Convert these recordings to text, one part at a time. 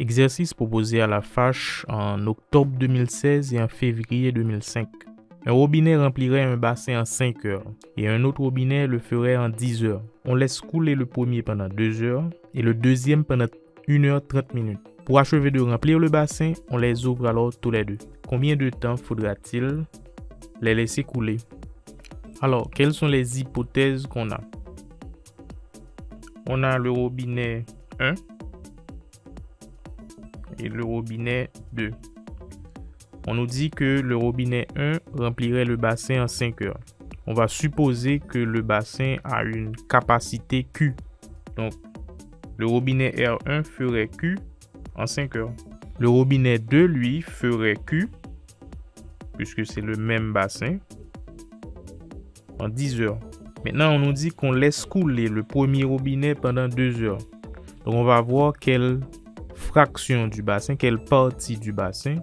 Exercice proposé à la FACH en octobre 2016 et en février 2005. Un robinet remplirait un bassin en 5 heures et un autre robinet le ferait en 10 heures. On laisse couler le premier pendant 2 heures et le deuxième pendant 1 heure 30 minutes. Pour achever de remplir le bassin, on les ouvre alors tous les deux. Combien de temps faudra-t-il les laisser couler? Alors, quelles sont les hypothèses qu'on a? On a le robinet 1 et le robinet 2. On nous dit que le robinet 1 remplirait le bassin en 5 heures. On va supposer que le bassin a une capacité Q. Donc, le robinet R1 ferait Q en 5 heures. Le robinet 2, lui, ferait Q, puisque c'est le même bassin, en 10 heures. Maintenant, on nous dit qu'on laisse couler le premier robinet pendant 2 heures. Donc, on va voir quelle fraction du bassin, quelle partie du bassin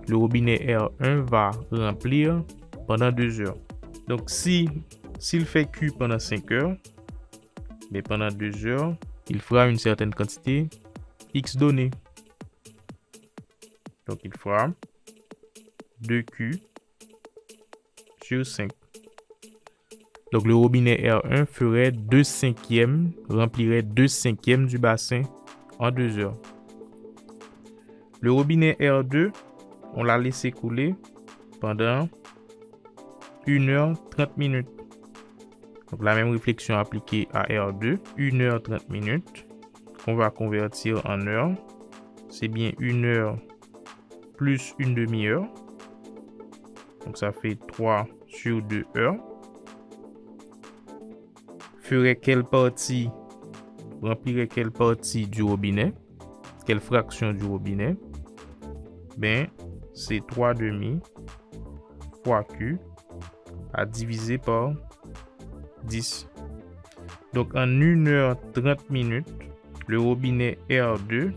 le robinet R1 va remplir pendant 2 heures. Donc, s'il fait Q pendant 5 heures, mais pendant 2 heures, il fera une certaine quantité X donnée. Donc, il fera 2Q sur 5. Donc, le robinet R1 ferait 2/5, remplirait 2/5 du bassin en 2 heures. Le robinet R2, on l'a laissé couler pendant 1 heure 30 minutes. Donc, la même réflexion appliquée à R2, 1 heure 30 minutes, qu'on va convertir en heure. C'est bien 1 heure plus une demi-heure. Donc, ça fait 3 sur 2 heures. Ferait quelle partie, remplirait quelle partie du robinet? Quelle fraction du robinet? Ben, c'est 3/2 fois Q à diviser par 10. Donc, en 1 heure 30 minutes, le robinet R2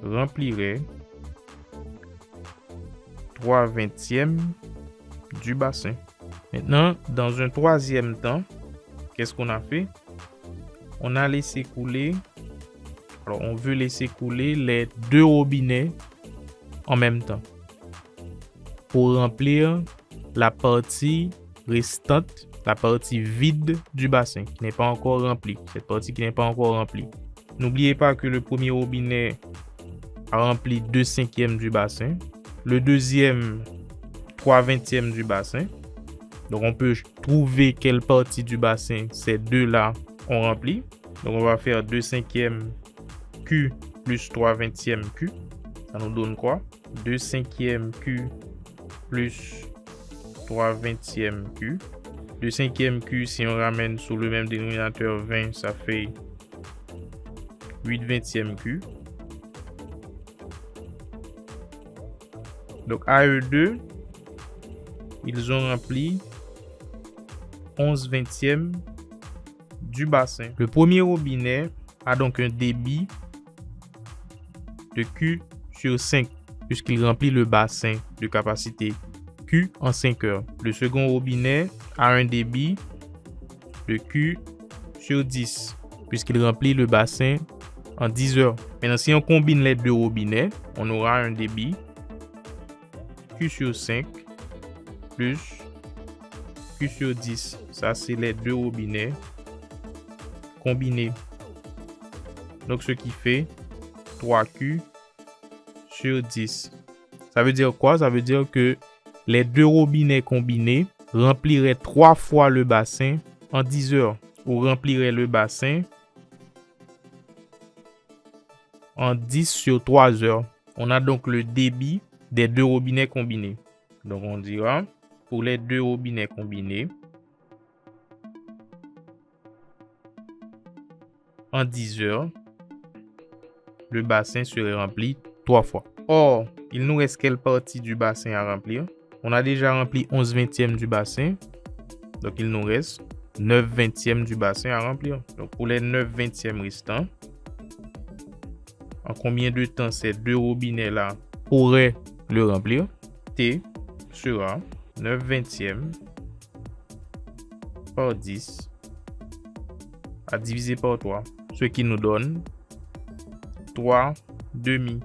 remplirait 3/20 du bassin. Maintenant, dans un troisième temps, qu'est-ce qu'on a fait? On a laissé couler. Alors, on veut laisser couler les 2 robinets en même temps pour remplir la partie restante, la partie vide du bassin qui n'est pas encore remplie. Cette partie qui n'est pas encore remplie. N'oubliez pas que le premier robinet a rempli 2/5 du bassin. Le deuxième, 3/20 du bassin. Donc, on peut trouver quelle partie du bassin ces deux-là ont rempli. Donc, on va faire 2/5 Q plus 3/20 Q. Ça nous donne quoi? 2/5 Q plus 3/20 Q. 2/5 Q, si on ramène sur le même dénominateur 20, ça fait 8/20 Q. Donc, à eux deux, ils ont rempli 11/20 du bassin. Le premier robinet a donc un débit de Q sur 5, puisqu'il remplit le bassin de capacité Q en 5 heures. Le second robinet a un débit de Q sur 10, puisqu'il remplit le bassin en 10 heures. Maintenant, si on combine les deux robinets, on aura un débit Q sur 5 plus Q sur 10. Ça, c'est les deux robinets combinés. Donc, ce qui fait 3Q sur 10. Ça veut dire quoi? Ça veut dire que les deux robinets combinés rempliraient 3 fois le bassin en 10 heures ou rempliraient le bassin en 10 sur 3 heures. On a donc le débit des deux robinets combinés. Donc, on dira pour les deux robinets combinés, en 10 heures, le bassin serait rempli 3 fois. Or, il nous reste quelle partie du bassin à remplir? On a déjà rempli 11/20 du bassin. Donc, il nous reste 9/20 du bassin à remplir. Donc, pour les 9/20 restants, en combien de temps ces deux robinets-là pourraient le remplir? T sera 9/20 par 10 à diviser par 3. Ce qui nous donne 3 demi.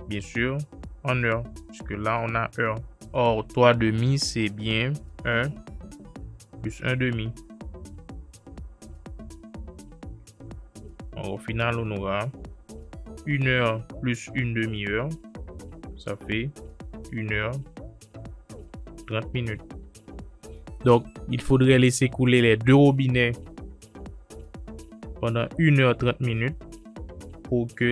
Bien sûr, en heure, puisque là, on a heure. Or, 3 demi, c'est bien 1 plus 1 demi. Alors, au final, on aura 1 heure plus une demi-heure. Ça fait 1 heure 30 minutes. Donc, il faudrait laisser couler les deux robinets pendant 1 heure 30 minutes pour que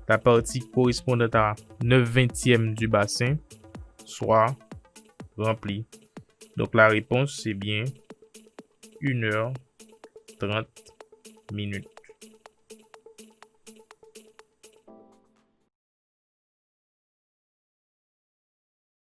la partie correspondante à 9/20 du bassin soit remplie. Donc, la réponse, c'est bien 1 heure 30 minutes.